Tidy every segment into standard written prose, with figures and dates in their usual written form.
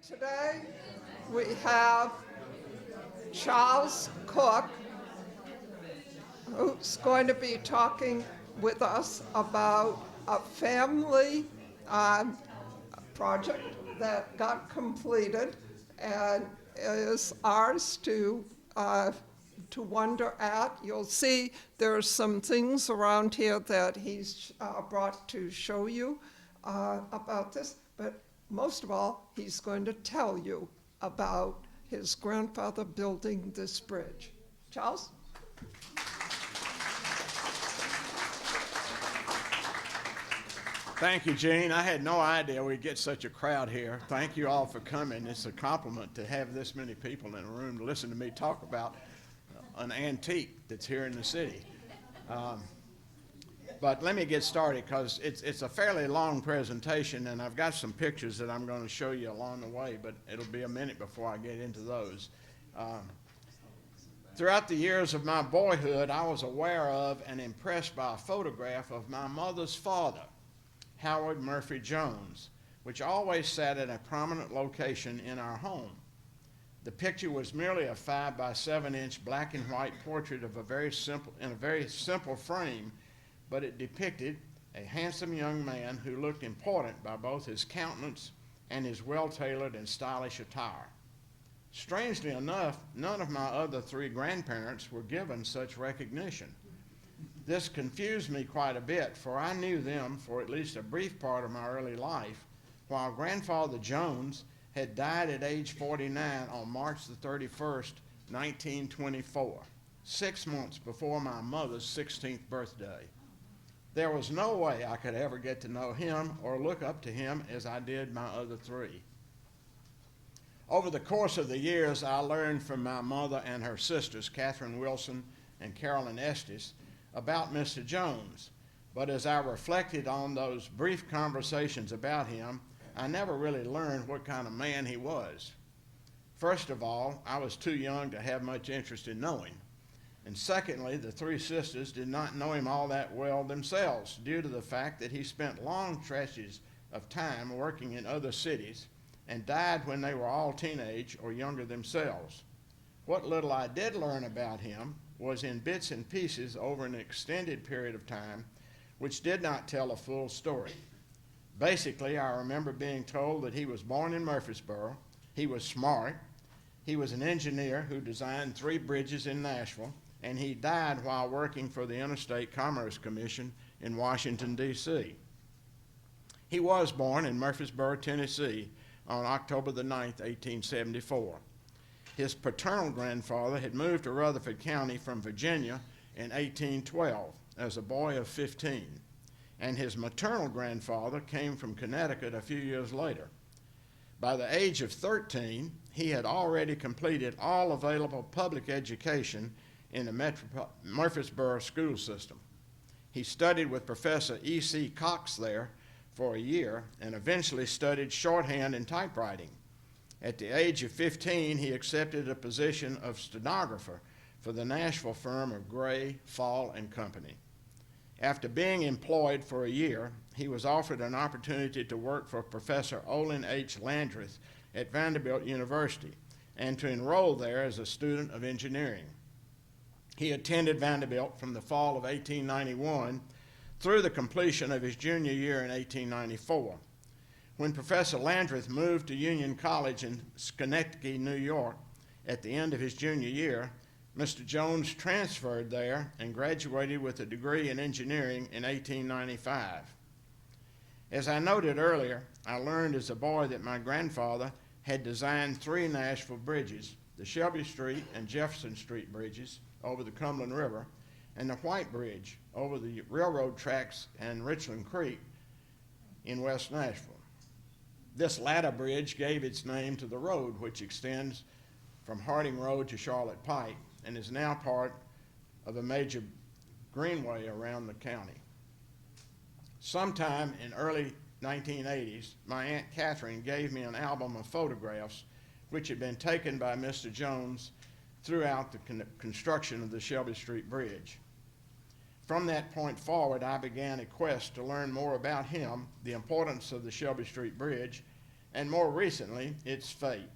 Today we have Charles Cook, who's going to be talking with us about a family um, project that got completed and is ours to wonder at. You'll see there's some things around here that he's brought to show you about this, but most of all, he's going to tell you about his grandfather building this bridge. Charles? Thank you, Gene. I had no idea we'd get such a crowd here. Thank you all for coming. It's a compliment to have this many people in a room to listen to me talk about an antique that's here in the city. But let me get started because it's a fairly long presentation, and I've got some pictures that I'm going to show you along the way, but it'll be a minute before I get into those. Throughout the years of my boyhood, I was aware of and impressed by a photograph of my mother's father, Howard Murphy Jones, which always sat at a prominent location in our home. The picture was merely a 5 by 7 inch black and white portrait of a very simple frame, but it depicted a handsome young man who looked important by both his countenance and his well-tailored and stylish attire. Strangely enough, none of my other 3 grandparents were given such recognition. This confused me quite a bit, for I knew them for at least a brief part of my early life, while Grandfather Jones had died at age 49 on March the 31st, 1924, 6 months before my mother's 16th birthday. There was no way I could ever get to know him or look up to him as I did my other 3. Over the course of the years, I learned from my mother and her sisters, Catherine Wilson and Carolyn Estes, about Mr. Jones, but as I reflected on those brief conversations about him, I never really learned what kind of man he was. First of all, I was too young to have much interest in knowing. And secondly, the 3 sisters did not know him all that well themselves due to the fact that he spent long stretches of time working in other cities and died when they were all teenage or younger themselves. What little I did learn about him was in bits and pieces over an extended period of time, which did not tell a full story. Basically, I remember being told that he was born in Murfreesboro, he was smart, he was an engineer who designed 3 bridges in Nashville, and he died while working for the Interstate Commerce Commission in Washington, D.C. He was born in Murfreesboro, Tennessee on October the 9th, 1874. His paternal grandfather had moved to Rutherford County from Virginia in 1812 as a boy of 15, and his maternal grandfather came from Connecticut a few years later. By the age of 13, he had already completed all available public education in the Murfreesboro school system. He studied with Professor E.C. Cox there for a year and eventually studied shorthand and typewriting. At the age of 15, he accepted a position of stenographer for the Nashville firm of Gray, Fall and Company. After being employed for a year, he was offered an opportunity to work for Professor Olin H. Landreth at Vanderbilt University and to enroll there as a student of engineering. He attended Vanderbilt from the fall of 1891 through the completion of his junior year in 1894. When Professor Landreth moved to Union College in Schenectady, New York, at the end of his junior year, Mr. Jones transferred there and graduated with a degree in engineering in 1895. As I noted earlier, I learned as a boy that my grandfather had designed 3 Nashville bridges, the Shelby Street and Jefferson Street bridges over the Cumberland River, and the White Bridge over the railroad tracks and Richland Creek in West Nashville. This latter bridge gave its name to the road, which extends from Harding Road to Charlotte Pike and is now part of a major greenway around the county. Sometime in early 1980s, my Aunt Catherine gave me an album of photographs which had been taken by Mr. Jones throughout the construction of the Shelby Street Bridge. From that point forward, I began a quest to learn more about him, the importance of the Shelby Street Bridge, and more recently, its fate.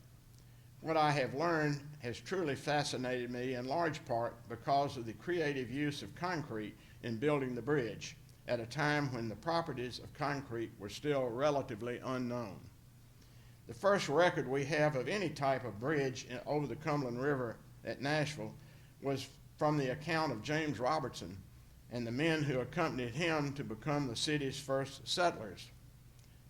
What I have learned has truly fascinated me in large part because of the creative use of concrete in building the bridge at a time when the properties of concrete were still relatively unknown. The first record we have of any type of bridge over the Cumberland River at Nashville was from the account of James Robertson and the men who accompanied him to become the city's first settlers.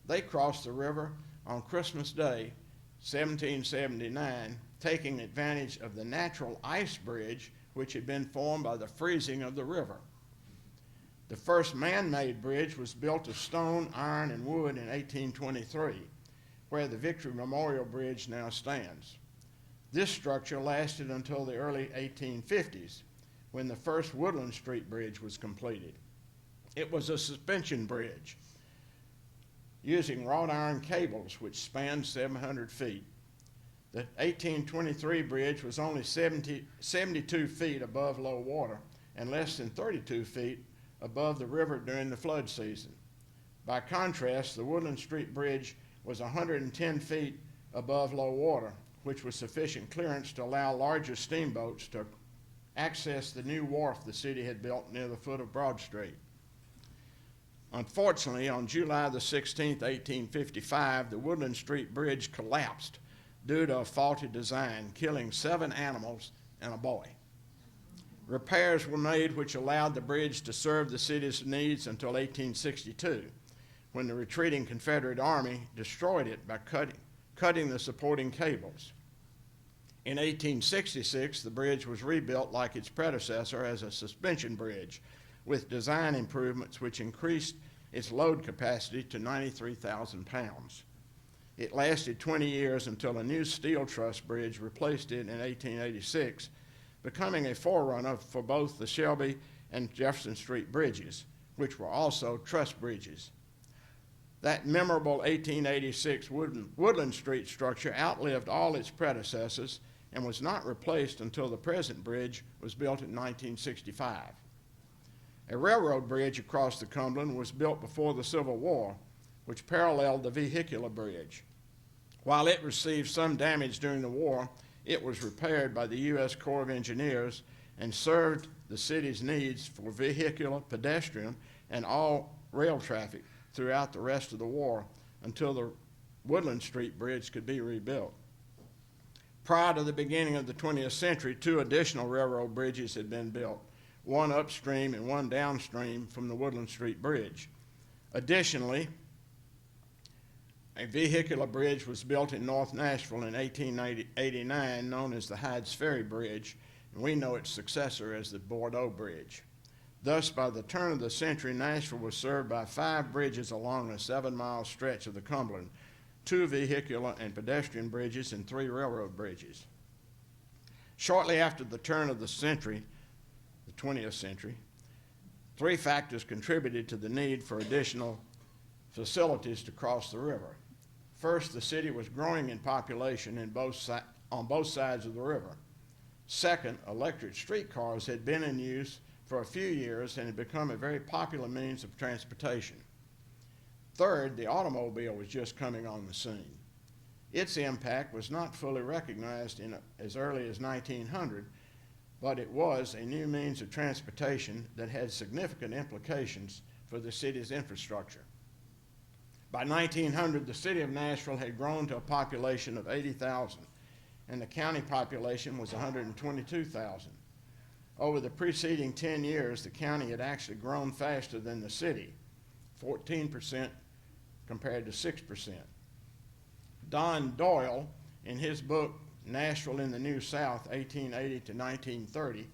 They crossed the river on Christmas Day, 1779, taking advantage of the natural ice bridge which had been formed by the freezing of the river. The first man-made bridge was built of stone, iron, and wood in 1823, where the Victory Memorial Bridge now stands. This structure lasted until the early 1850s, when the first Woodland Street Bridge was completed. It was a suspension bridge using wrought iron cables which spanned 700 feet. The 1823 bridge was only 72 feet above low water and less than 32 feet above the river during the flood season. By contrast, the Woodland Street Bridge was 110 feet above low water, which was sufficient clearance to allow larger steamboats to access the new wharf the city had built near the foot of Broad Street. Unfortunately, on July the 16th, 1855, the Woodland Street Bridge collapsed due to a faulty design, killing 7 animals and a boy. Repairs were made which allowed the bridge to serve the city's needs until 1862, when the retreating Confederate Army destroyed it by cutting the supporting cables. In 1866, the bridge was rebuilt like its predecessor as a suspension bridge, with design improvements which increased its load capacity to 93,000 pounds. It lasted 20 years until a new steel truss bridge replaced it in 1886, becoming a forerunner for both the Shelby and Jefferson Street bridges, which were also truss bridges. That memorable 1886 Woodland Street structure outlived all its predecessors and was not replaced until the present bridge was built in 1965. A railroad bridge across the Cumberland was built before the Civil War, which paralleled the vehicular bridge. While it received some damage during the war, it was repaired by the U.S. Corps of Engineers and served the city's needs for vehicular, pedestrian, and all rail traffic throughout the rest of the war until the Woodland Street Bridge could be rebuilt. Prior to the beginning of the 20th century, 2 additional railroad bridges had been built, one upstream and one downstream from the Woodland Street Bridge. Additionally, a vehicular bridge was built in North Nashville in 1889, known as the Hydes Ferry Bridge, and we know its successor as the Bordeaux Bridge. Thus, by the turn of the century, Nashville was served by 5 bridges along a 7-mile stretch of the Cumberland, 2 vehicular and pedestrian bridges, and 3 railroad bridges. Shortly after the turn of the century, the 20th century, 3 factors contributed to the need for additional facilities to cross the river. First, the city was growing in population on both sides of the river. Second, electric streetcars had been in use for a few years and had become a very popular means of transportation. Third, the automobile was just coming on the scene. Its impact was not fully recognized in as early as 1900, but it was a new means of transportation that had significant implications for the city's infrastructure. By 1900, the city of Nashville had grown to a population of 80,000, and the county population was 122,000. Over the preceding 10 years, the county had actually grown faster than the city, 14% compared to 6%. Don Doyle, in his book, Nashville in the New South, 1880 to 1930,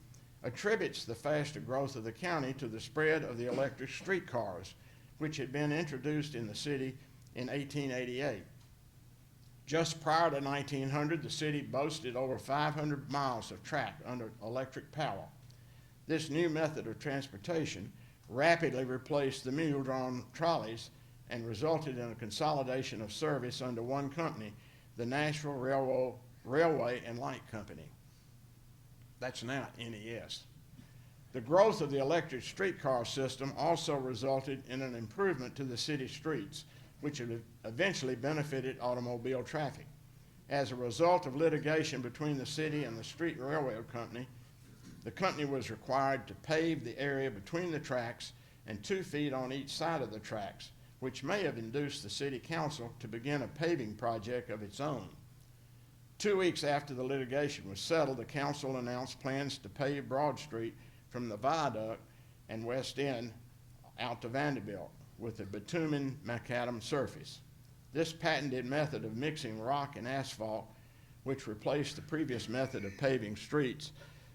attributes the faster growth of the county to the spread of the electric streetcars, which had been introduced in the city in 1888. Just prior to 1900, the city boasted over 500 miles of track under electric power. This new method of transportation rapidly replaced the mule-drawn trolleys and resulted in a consolidation of service under one company, the Nashville Railway and Light Company. That's now NES. The growth of the electric streetcar system also resulted in an improvement to the city streets, which eventually benefited automobile traffic. As a result of litigation between the city and the street railroad company, the company was required to pave the area between the tracks and 2 feet on each side of the tracks, which may have induced the city council to begin a paving project of its own. 2 weeks after the litigation was settled, the council announced plans to pave Broad Street from the viaduct and West End out to Vanderbilt with a bitumen macadam surface. This patented method of mixing rock and asphalt, which replaced the previous method of paving streets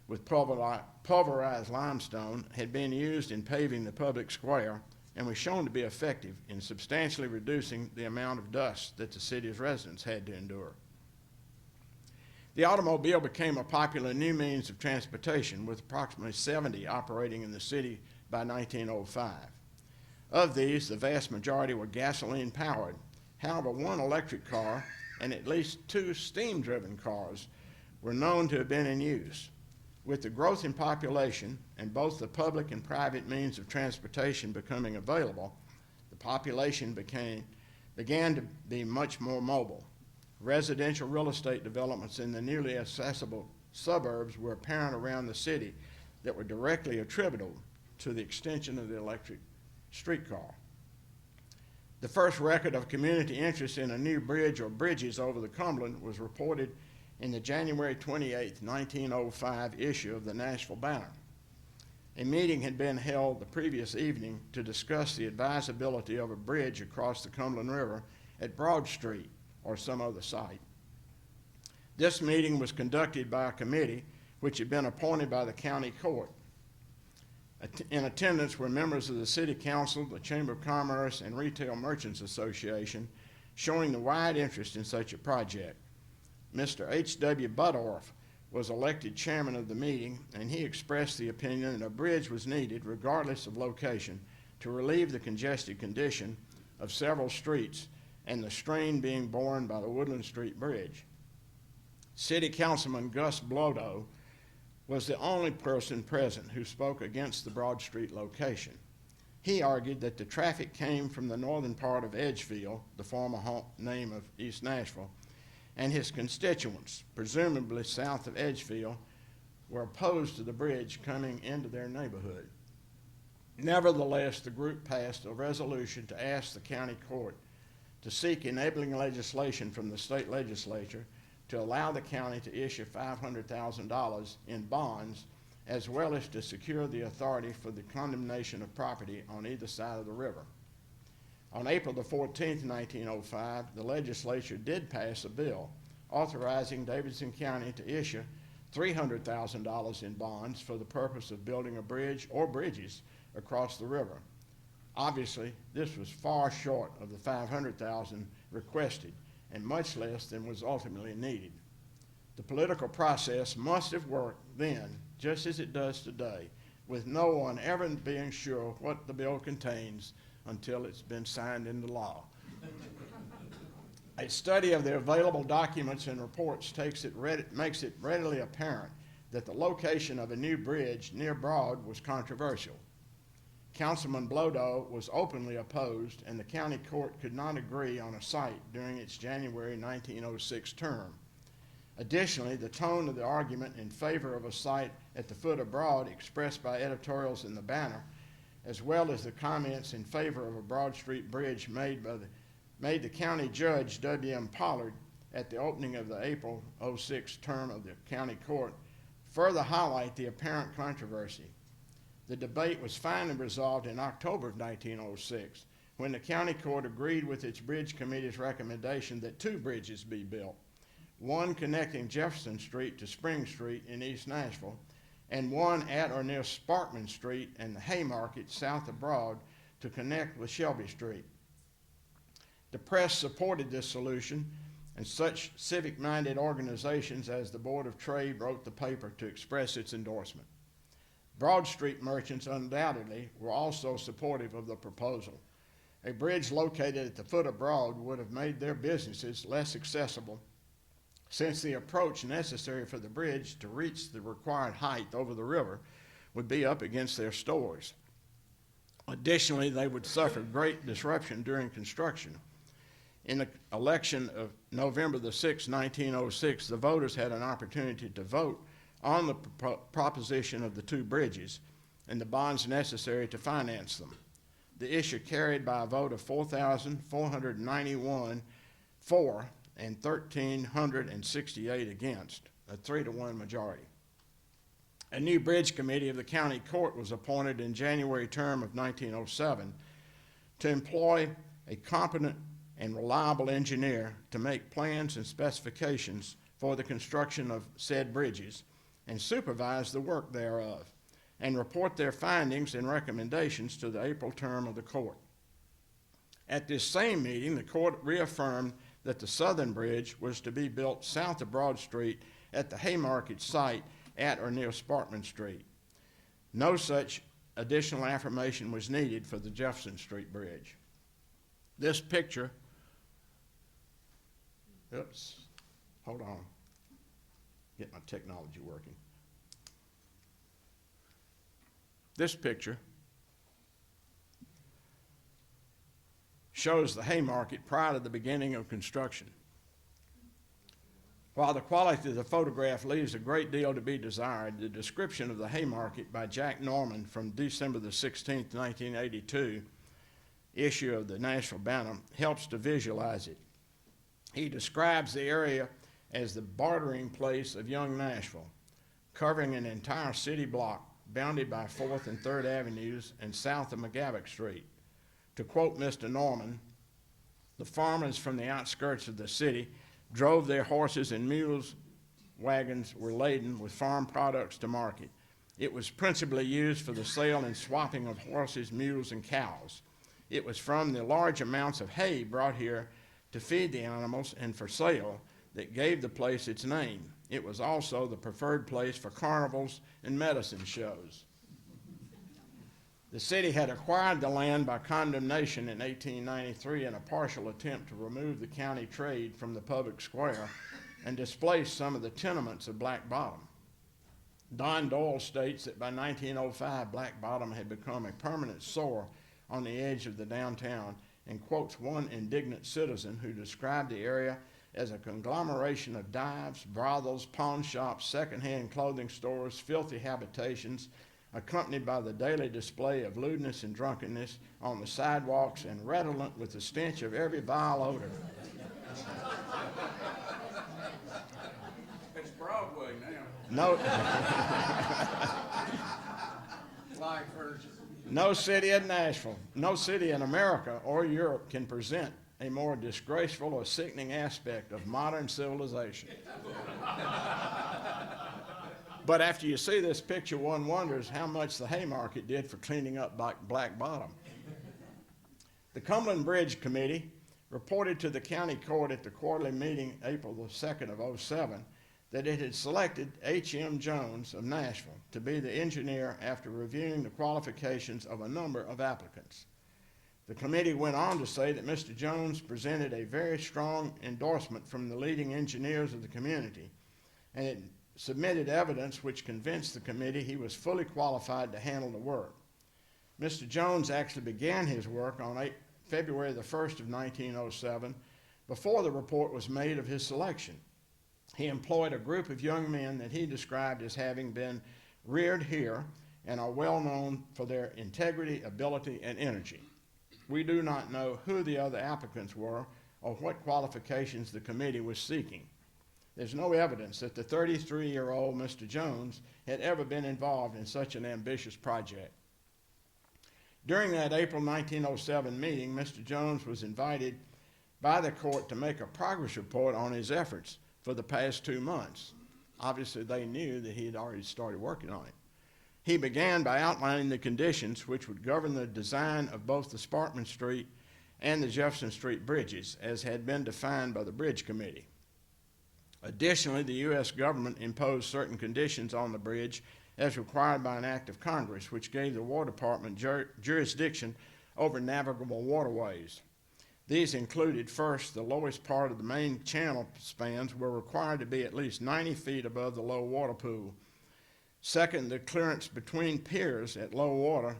with pulverized limestone, had been used in paving the public square and was shown to be effective in substantially reducing the amount of dust that the city's residents had to endure. The automobile became a popular new means of transportation, with approximately 70 operating in the city by 1905. Of these, the vast majority were gasoline-powered. However, one electric car and at least 2 steam-driven cars were known to have been in use. With the growth in population and both the public and private means of transportation becoming available, the population began to be much more mobile. Residential real estate developments in the newly accessible suburbs were apparent around the city that were directly attributable to the extension of the electric streetcar. The first record of community interest in a new bridge or bridges over the Cumberland was reported in the January 28, 1905 issue of the Nashville Banner. A meeting had been held the previous evening to discuss the advisability of a bridge across the Cumberland River at Broad Street or some other site. This meeting was conducted by a committee which had been appointed by the county court. In attendance were members of the City Council, the Chamber of Commerce, and Retail Merchants Association, showing the wide interest in such a project. Mr. H.W. Buttorff was elected chairman of the meeting, and he expressed the opinion that a bridge was needed, regardless of location, to relieve the congested condition of several streets and the strain being borne by the Woodland Street Bridge. City Councilman Gus Blodo was the only person present who spoke against the Broad Street location. He argued that the traffic came from the northern part of Edgefield, the former name of East Nashville, and his constituents, presumably south of Edgefield, were opposed to the bridge coming into their neighborhood. Nevertheless, the group passed a resolution to ask the county court to seek enabling legislation from the state legislature to allow the county to issue $500,000 in bonds, as well as to secure the authority for the condemnation of property on either side of the river. On April the 14th, 1905, the legislature did pass a bill authorizing Davidson County to issue $300,000 in bonds for the purpose of building a bridge or bridges across the river. Obviously, this was far short of the $500,000 requested, and much less than was ultimately needed. The political process must have worked then, just as it does today, with no one ever being sure what the bill contains until it's been signed into law. A study of the available documents and reports makes it readily apparent that the location of a new bridge near Broad was controversial. Councilman Blodo was openly opposed, and the county court could not agree on a site during its January 1906 term. Additionally, the tone of the argument in favor of a site at the foot of Broad, expressed by editorials in the Banner, as well as the comments in favor of a Broad Street bridge made the county judge, W.M. Pollard, at the opening of the April 06 term of the county court, further highlight the apparent controversy. The debate was finally resolved in October of 1906, when the county court agreed with its bridge committee's recommendation that 2 bridges be built, one connecting Jefferson Street to Spring Street in East Nashville, and one at or near Sparkman Street and the Haymarket south of Broad to connect with Shelby Street. The press supported this solution, and such civic-minded organizations as the Board of Trade wrote the paper to express its endorsement. Broad Street merchants undoubtedly were also supportive of the proposal. A bridge located at the foot of Broad would have made their businesses less accessible, since the approach necessary for the bridge to reach the required height over the river would be up against their stores. Additionally, they would suffer great disruption during construction. In the election of November the 6th, 1906, the voters had an opportunity to vote on the proposition of the two bridges and the bonds necessary to finance them. The issue carried by a vote of 4,491 for and 1,368 against, a 3-to-1 majority. A new bridge committee of the county court was appointed in January term of 1907 to employ a competent and reliable engineer to make plans and specifications for the construction of said bridges and supervise the work thereof, and report their findings and recommendations to the April term of the court. At this same meeting, the court reaffirmed that the southern bridge was to be built south of Broad Street at the Haymarket site at or near Sparkman Street. No such additional affirmation was needed for the Jefferson Street Bridge. This picture, hold on, get my technology working. This picture shows the Haymarket prior to the beginning of construction. While the quality of the photograph leaves a great deal to be desired, the description of the Haymarket by Jack Norman from December the 16th, 1982, issue of the Nashville Bantam, helps to visualize it. He describes the area as the bartering place of young Nashville, covering an entire city block bounded by 4th and 3rd Avenues and south of McGavock Street. To quote Mr. Norman, the farmers from the outskirts of the city drove their horses and mules. Wagons were laden with farm products to market. It was principally used for the sale and swapping of horses, mules, and cows. It was from the large amounts of hay brought here to feed the animals and for sale that gave the place its name. It was also the preferred place for carnivals and medicine shows. The city had acquired the land by condemnation in 1893 in a partial attempt to remove the county trade from the public square and displace some of the tenements of Black Bottom. Don Doyle states that by 1905, Black Bottom had become a permanent sore on the edge of the downtown, and quotes one indignant citizen who described the area as a conglomeration of dives, brothels, pawn shops, secondhand clothing stores, filthy habitations, accompanied by the daily display of lewdness and drunkenness on the sidewalks and redolent with the stench of every vile odor. It's Broadway now. No, Live version. no city in Nashville, no city in America or Europe can present a more disgraceful or sickening aspect of modern civilization. But after you see this picture, one wonders how much the Haymarket did for cleaning up Black Bottom. The Cumberland Bridge Committee reported to the county court at the quarterly meeting April the 2nd of 2007 that it had selected H.M. Jones of Nashville to be the engineer after reviewing the qualifications of a number of applicants. The committee went on to say that Mr. Jones presented a very strong endorsement from the leading engineers of the community, and it submitted evidence which convinced the committee he was fully qualified to handle the work. Mr. Jones actually began his work on February the 1st of 1907 before the report was made of his selection. He employed a group of young men that he described as having been reared here and are well known for their integrity, ability, and energy. We do not know who the other applicants were or what qualifications the committee was seeking. There's no evidence that the 33-year-old Mr. Jones had ever been involved in such an ambitious project. During that April 1907 meeting, Mr. Jones was invited by the court to make a progress report on his efforts for the past 2 months. Obviously, they knew that he had already started working on it. He began by outlining the conditions which would govern the design of both the Sparkman Street and the Jefferson Street bridges, as had been defined by the Bridge Committee. Additionally, the U.S. government imposed certain conditions on the bridge as required by an act of Congress, which gave the War Department jurisdiction over navigable waterways. These included, first, the lowest part of the main channel spans were required to be at least 90 feet above the low water pool. Second, the clearance between piers at low water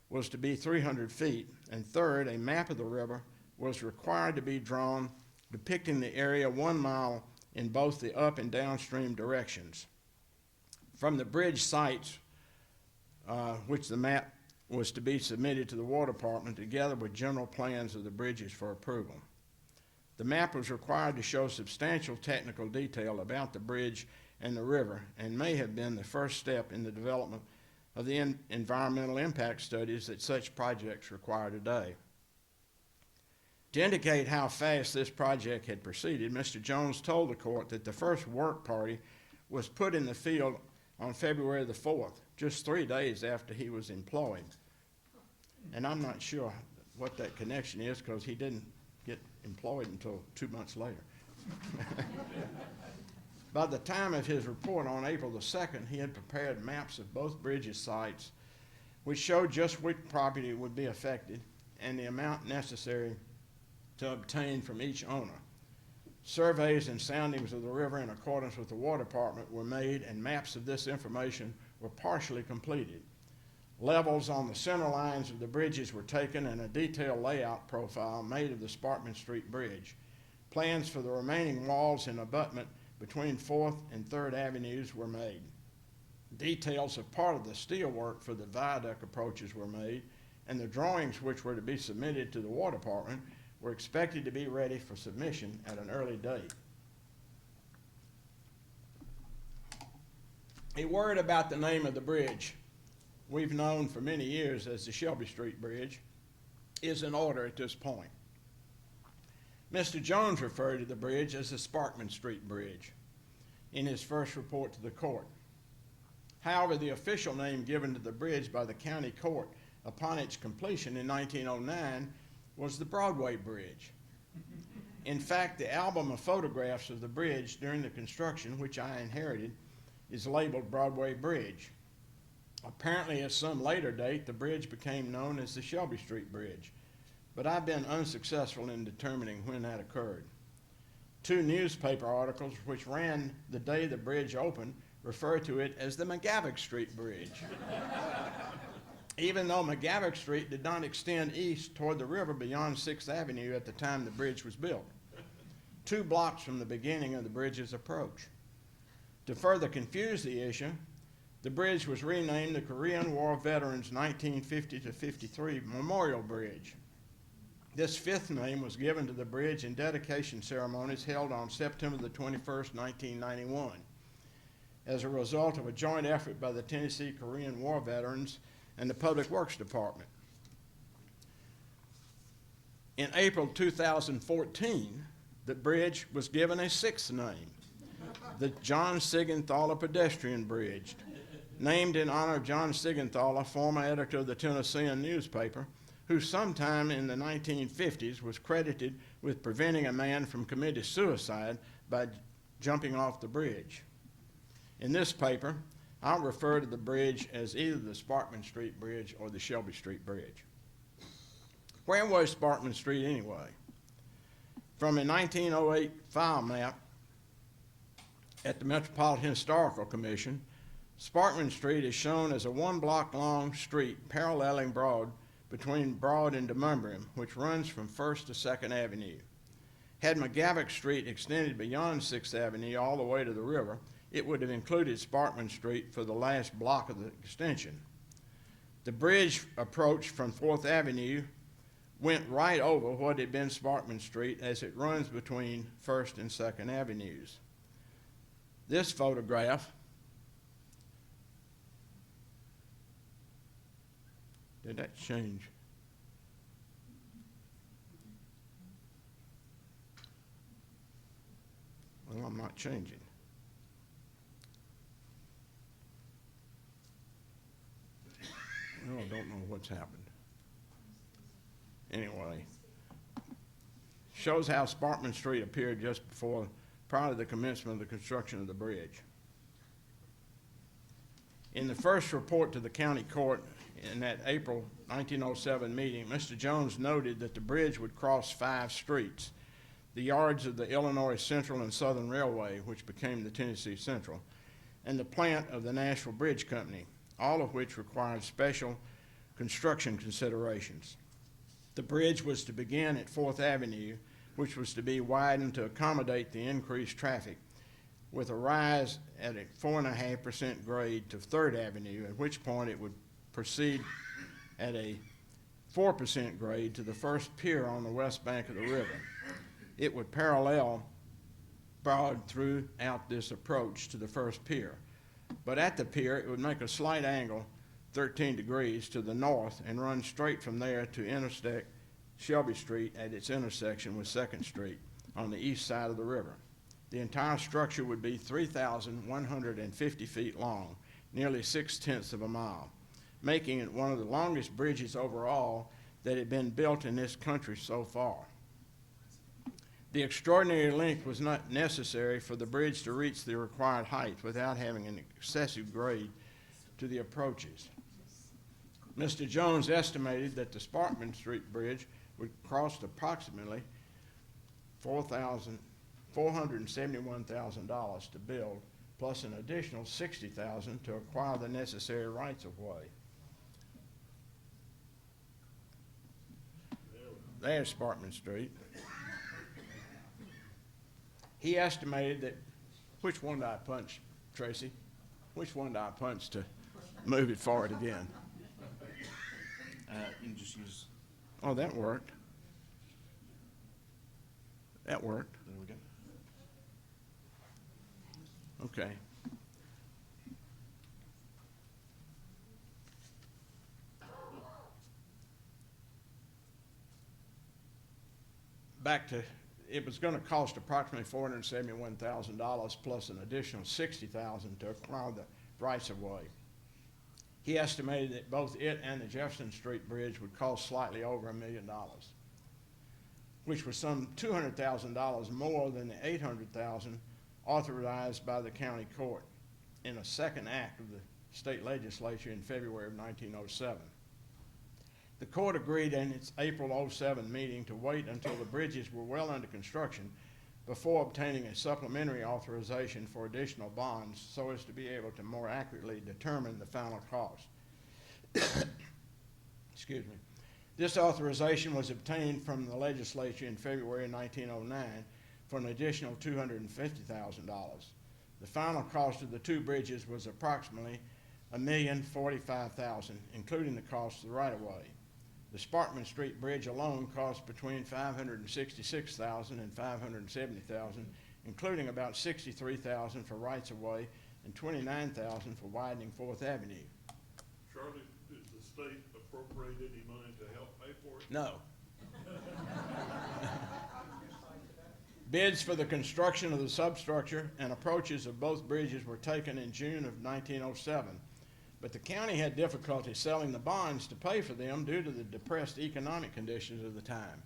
was to be 300 feet. And third, a map of the river was required to be drawn depicting the area 1 mile in both the up and downstream directions. From the bridge sites, which the map was to be submitted to the Water Department together with general plans of the bridges for approval. The map was required to show substantial technical detail about the bridge and the river, and may have been the first step in the development of the environmental impact studies that such projects require today. To indicate how fast this project had proceeded, Mr. Jones told the court that the first work party was put in the field on February the 4th, just 3 days after he was employed. And I'm not sure what that connection is, because he didn't get employed until 2 months later. By the time of his report on April the 2nd, he had prepared maps of both bridges sites, which showed just which property would be affected and the amount necessary to obtain from each owner. Surveys and soundings of the river in accordance with the Water Department were made, and maps of this information were partially completed. Levels on the center lines of the bridges were taken, and a detailed layout profile made of the Sparkman Street Bridge. Plans for the remaining walls and abutment between 4th and 3rd Avenues were made. Details of part of the steel work for the viaduct approaches were made, and the drawings which were to be submitted to the Water Department were expected to be ready for submission at an early date. A word about the name of the bridge, we've known for many years as the Shelby Street Bridge, is in order at this point. Mr. Jones referred to the bridge as the Sparkman Street Bridge in his first report to the court. However, the official name given to the bridge by the county court upon its completion in 1909 was the Broadway Bridge. In fact, the album of photographs of the bridge during the construction, which I inherited, is labeled Broadway Bridge. Apparently, at some later date, the bridge became known as the Shelby Street Bridge, but I've been unsuccessful in determining when that occurred. 2 newspaper articles which ran the day the bridge opened refer to it as the McGavock Street Bridge, even though McGavock Street did not extend east toward the river beyond 6th Avenue at the time the bridge was built, 2 blocks from the beginning of the bridge's approach. To further confuse the issue, the bridge was renamed the Korean War Veterans 1950-53 Memorial Bridge. This 5th name was given to the bridge in dedication ceremonies held on September the 21st, 1991, as a result of a joint effort by the Tennessee Korean War Veterans and the Public Works Department. In April 2014, the bridge was given a 6th name, the John Sigenthaler Pedestrian Bridge, named in honor of John Sigenthaler, former editor of the Tennessean newspaper, who sometime in the 1950s was credited with preventing a man from committing suicide by jumping off the bridge. In this paper, I'll refer to the bridge as either the Sparkman Street Bridge or the Shelby Street Bridge. Where was Sparkman Street anyway? From a 1908 file map at the Metropolitan Historical Commission, Sparkman Street is shown as a 1-block-long street paralleling Broad between Broad and Demumbrium, which runs from 1st to 2nd Avenue. Had McGavock Street extended beyond 6th Avenue all the way to the river, it would have included Sparkman Street for the last block of the extension. The bridge approach from 4th Avenue went right over what had been Sparkman Street as it runs between 1st and 2nd Avenues. This photograph did that change? Well, I'm not changing. Well, I don't know what's happened. Anyway, shows how Sparkman Street appeared just prior to the commencement of the construction of the bridge. In the first report to the county court in that April 1907 meeting, Mr. Jones noted that the bridge would cross 5 streets, the yards of the Illinois Central and Southern Railway, which became the Tennessee Central, and the plant of the Nashville Bridge Company, all of which required special construction considerations. The bridge was to begin at 4th Avenue, which was to be widened to accommodate the increased traffic, with a rise at a 4.5% grade to 3rd Avenue, at which point it would proceed at a 4% grade to the first pier on the west bank of the river. It would parallel broad throughout this approach to the first pier. But at the pier, it would make a slight angle, 13 degrees, to the north and run straight from there to intersect Shelby Street at its intersection with 2nd Street on the east side of the river. The entire structure would be 3,150 feet long, nearly 6/10 of a mile, making it one of the longest bridges overall that had been built in this country so far. The extraordinary length was not necessary for the bridge to reach the required height without having an excessive grade to the approaches. Mr. Jones estimated that the Sparkman Street Bridge would cost approximately $471,000 to build, plus an additional $60,000 to acquire the necessary rights-of-way. There's Sparkman Street. He estimated that, which one did I punch, Tracy? Which one did I punch to move it forward again? You can just use, Oh, that worked. That worked. there we go. Okay. Back to, it was going to cost approximately $471,000 plus an additional $60,000 to acquire the rights-of-way. He estimated that both it and the Jefferson Street Bridge would cost slightly over $1 million, which was some $200,000 more than the $800,000 authorized by the county court in a second act of the state legislature in February of 1907. The court agreed in its April '07 meeting to wait until the bridges were well under construction before obtaining a supplementary authorization for additional bonds so as to be able to more accurately determine the final cost. Excuse me. This authorization was obtained from the legislature in February 1909 for an additional $250,000. The final cost of the two bridges was approximately $1,045,000, including the cost of the right-of-way. The Sparkman Street Bridge alone cost between $566,000 and $570,000, including about $63,000 for rights-of-way and $29,000 for widening 4th Avenue. Charlie, did the state appropriate any money to help pay for it? No. Bids for the construction of the substructure and approaches of both bridges were taken in June of 1907, but the county had difficulty selling the bonds to pay for them due to the depressed economic conditions of the time.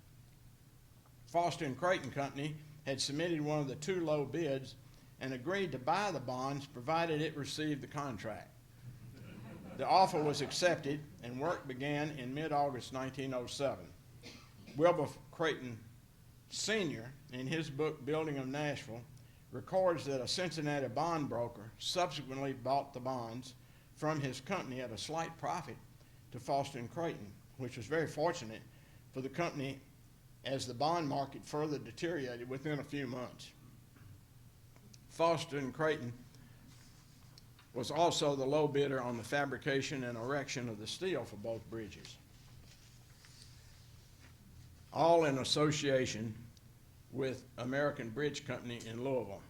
Foster and Creighton Company had submitted one of the two low bids and agreed to buy the bonds provided it received the contract. The offer was accepted and work began in mid-August 1907. Wilbur Creighton Sr., in his book Building of Nashville, records that a Cincinnati bond broker subsequently bought the bonds from his company at a slight profit to Foster and Creighton, which was very fortunate for the company as the bond market further deteriorated within a few months. Foster and Creighton was also the low bidder on the fabrication and erection of the steel for both bridges, all in association with American Bridge Company in Louisville.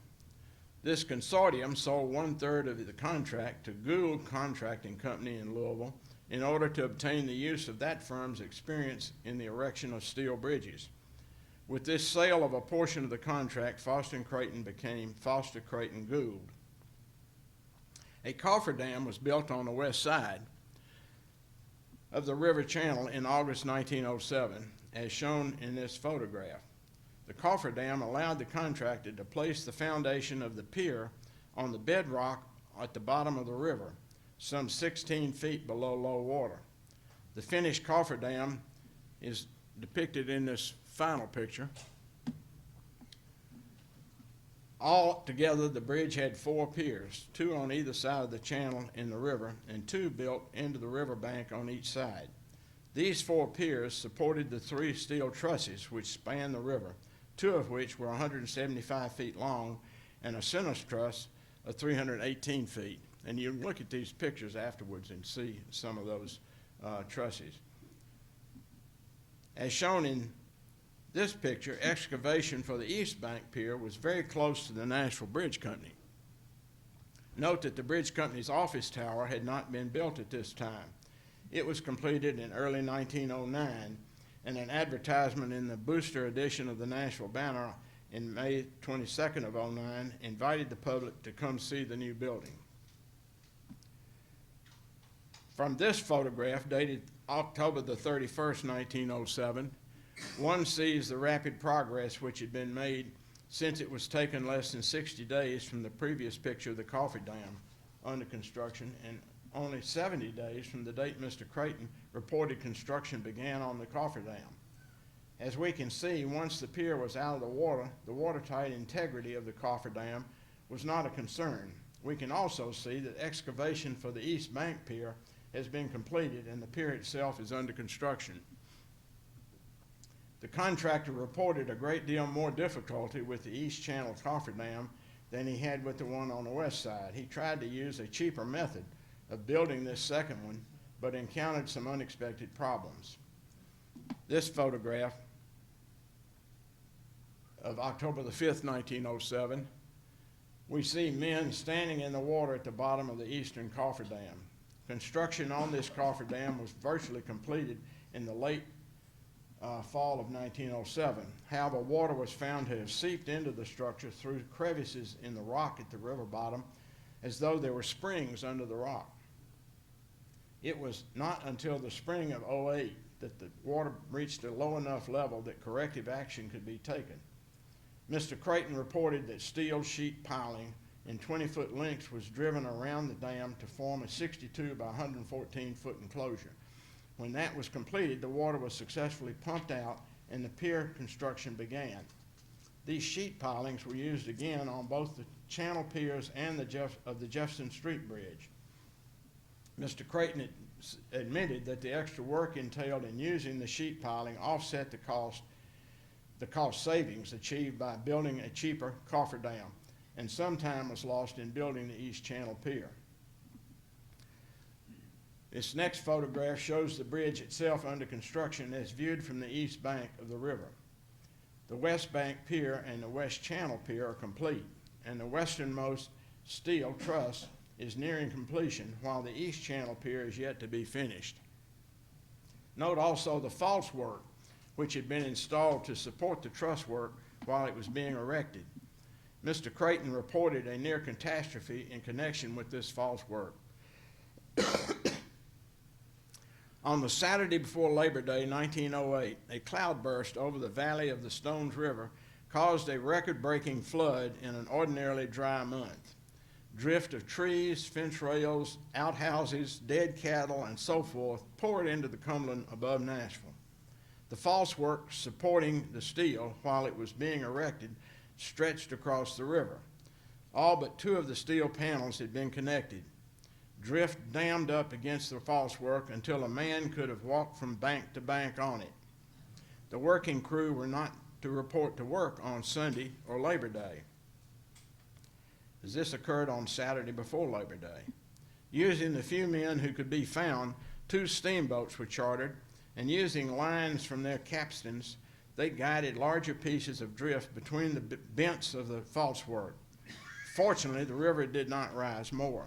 This consortium sold 1/3 of the contract to Gould Contracting Company in Louisville in order to obtain the use of that firm's experience in the erection of steel bridges. With this sale of a portion of the contract, Foster and Creighton became Foster Creighton Gould. A cofferdam was built on the west side of the river channel in August 1907, as shown in this photograph. The cofferdam allowed the contractor to place the foundation of the pier on the bedrock at the bottom of the river, some 16 feet below low water. The finished cofferdam is depicted in this final picture. All together, the bridge had 4 piers, 2 on either side of the channel in the river, and 2 built into the riverbank on each side. These 4 piers supported the 3 steel trusses which spanned the river, two of which were 175 feet long and a center truss of 318 feet. And you can look at these pictures afterwards and see some of those trusses. As shown in this picture, excavation for the East Bank Pier was very close to the Nashville Bridge Company. Note that the Bridge Company's office tower had not been built at this time. It was completed in early 1909, and an advertisement in the booster edition of the Nashville Banner in May 22nd of 09 invited the public to come see the new building. From this photograph, dated October the 31st, 1907, one sees the rapid progress which had been made since it was taken less than 60 days from the previous picture of the Coffee Dam under construction, and only 70 days from the date Mr. Creighton reported construction began on the Coffee Dam. As we can see, once the pier was out of the watertight integrity of the Coffee Dam was not a concern. We can also see that excavation for the East Bank Pier has been completed and the pier itself is under construction. The contractor reported a great deal more difficulty with the East Channel Cofferdam than he had with the one on the west side. He tried to use a cheaper method of building this second one, but encountered some unexpected problems. This photograph of October the 5th, 1907, we see men standing in the water at the bottom of the eastern cofferdam. Construction on this cofferdam was virtually completed in the late fall of 1907. However, water was found to have seeped into the structure through crevices in the rock at the river bottom, as though there were springs under the rock. It was not until the spring of '08 that the water reached a low enough level that corrective action could be taken. Mr. Creighton reported that steel sheet piling in 20-foot lengths was driven around the dam to form a 62 by 114-foot enclosure. When that was completed, the water was successfully pumped out and the pier construction began. These sheet pilings were used again on both the channel piers and the Jefferson Street Bridge. Mr. Creighton admitted that the extra work entailed in using the sheet piling offset the cost savings achieved by building a cheaper cofferdam, and some time was lost in building the East Channel Pier. This next photograph shows the bridge itself under construction as viewed from the east bank of the river. The West Bank Pier and the West Channel Pier are complete, and the westernmost steel truss is nearing completion, while the East Channel Pier is yet to be finished. Note also the false work, which had been installed to support the truss work while it was being erected. Mr. Creighton reported a near catastrophe in connection with this false work. On the Saturday before Labor Day, 1908, a cloudburst over the valley of the Stones River caused a record-breaking flood in an ordinarily dry month. Drift of trees, fence rails, outhouses, dead cattle, and so forth poured into the Cumberland above Nashville. The false work supporting the steel while it was being erected stretched across the river. All but two of the steel panels had been connected. Drift dammed up against the false work until a man could have walked from bank to bank on it. The working crew were not to report to work on Sunday or Labor Day, as this occurred on Saturday before Labor Day. Using the few men who could be found, 2 steamboats were chartered, and using lines from their capstans, they guided larger pieces of drift between the bents of the false work. Fortunately, the river did not rise more.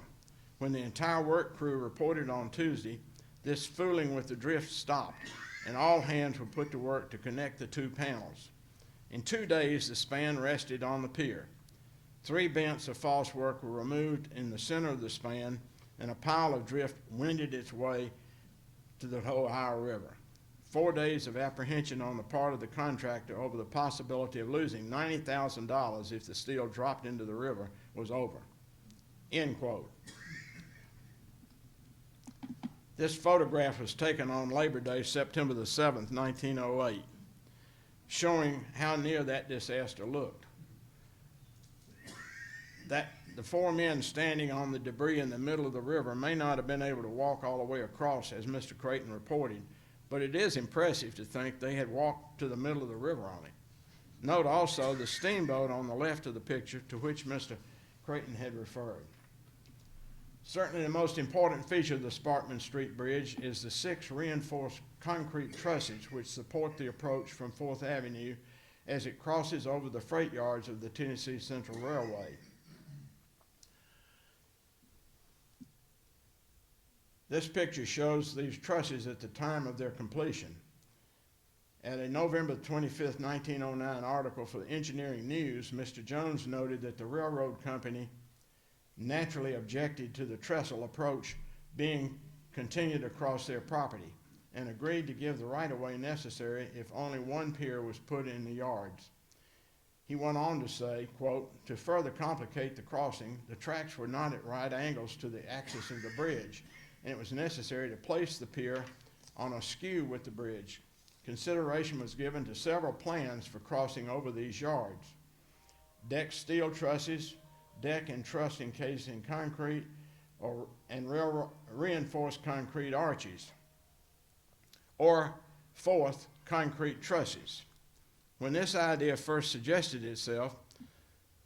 When the entire work crew reported on Tuesday, this fooling with the drift stopped, and all hands were put to work to connect the 2 panels. In 2 days, the span rested on the pier. 3 bents of false work were removed in the center of the span, and a pile of drift wended its way to the Ohio River. 4 days of apprehension on the part of the contractor over the possibility of losing $90,000 if the steel dropped into the river was over. End quote. This photograph was taken on Labor Day, September the 7th, 1908, showing how near that disaster looked. The 4 men standing on the debris in the middle of the river may not have been able to walk all the way across, as Mr. Creighton reported, but it is impressive to think they had walked to the middle of the river on it. Note also the steamboat on the left of the picture to which Mr. Creighton had referred. Certainly the most important feature of the Sparkman Street Bridge is the 6 reinforced concrete trusses which support the approach from 4th Avenue as it crosses over the freight yards of the Tennessee Central Railway. This picture shows these trusses at the time of their completion. At a November 25, 1909 article for the Engineering News, Mr. Jones noted that the railroad company naturally objected to the trestle approach being continued across their property and agreed to give the right-of-way necessary if only one pier was put in the yards. He went on to say, quote, "To further complicate the crossing, the tracks were not at right angles to the axis of the bridge, and it was necessary to place the pier on a skew with the bridge. Consideration was given to several plans for crossing over these yards. Deck steel trusses, deck and truss encased in concrete, and reinforced concrete arches, or 4th, concrete trusses. When this idea first suggested itself,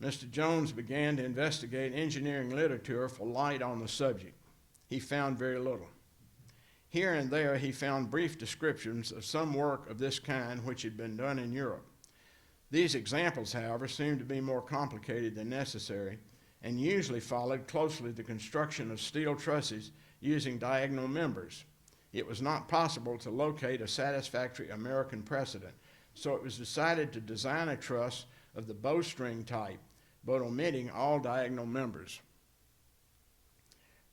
Mr. Jones began to investigate engineering literature for light on the subject. He found very little. Here and there he found brief descriptions of some work of this kind which had been done in Europe. These examples, however, seemed to be more complicated than necessary and usually followed closely the construction of steel trusses using diagonal members. It was not possible to locate a satisfactory American precedent, so it was decided to design a truss of the bowstring type, but omitting all diagonal members.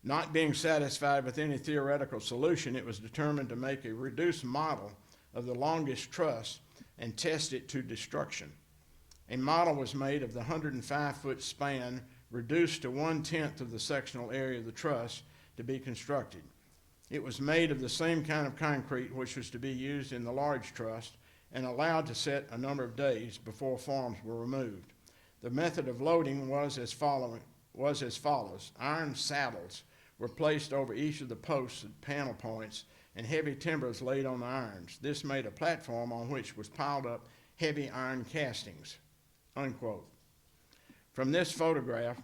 Not being satisfied with any theoretical solution, it was determined to make a reduced model of the longest truss and test it to destruction. A model was made of the 105-foot span reduced to 1/10 of the sectional area of the truss to be constructed. It was made of the same kind of concrete which was to be used in the large truss and allowed to set a number of days before forms were removed. The method of loading was as follows. Iron saddles were placed over each of the posts and panel points and heavy timbers laid on the irons. This made a platform on which was piled up heavy iron castings, unquote. From this photograph,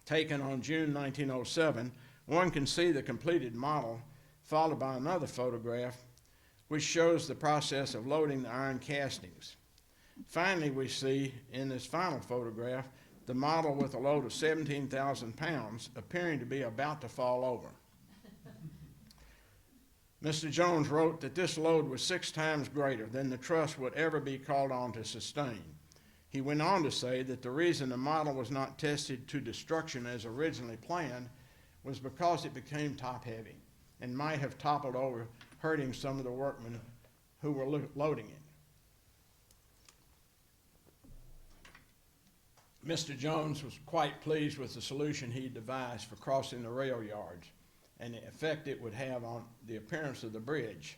taken on June 1907, one can see the completed model, followed by another photograph, which shows the process of loading the iron castings. Finally, we see in this final photograph the model with a load of 17,000 pounds appearing to be about to fall over. Mr. Jones wrote that this load was 6 times greater than the truss would ever be called on to sustain. He went on to say that the reason the model was not tested to destruction as originally planned was because it became top-heavy and might have toppled over, hurting some of the workmen who were loading it. Mr. Jones was quite pleased with the solution he devised for crossing the rail yards and the effect it would have on the appearance of the bridge.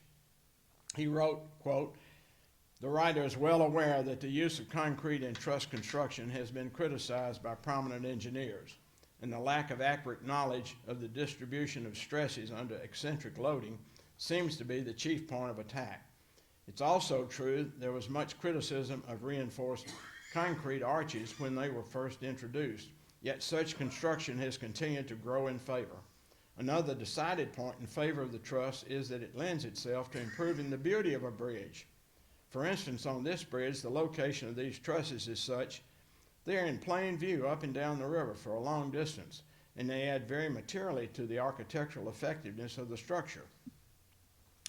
He wrote, quote, "The writer is well aware that the use of concrete in truss construction has been criticized by prominent engineers, and the lack of accurate knowledge of the distribution of stresses under eccentric loading seems to be the chief point of attack. It's also true there was much criticism of reinforced concrete arches when they were first introduced, yet such construction has continued to grow in favor. Another decided point in favor of the truss is that it lends itself to improving the beauty of a bridge. For instance, on this bridge, the location of these trusses is such they are in plain view up and down the river for a long distance, and they add very materially to the architectural effectiveness of the structure.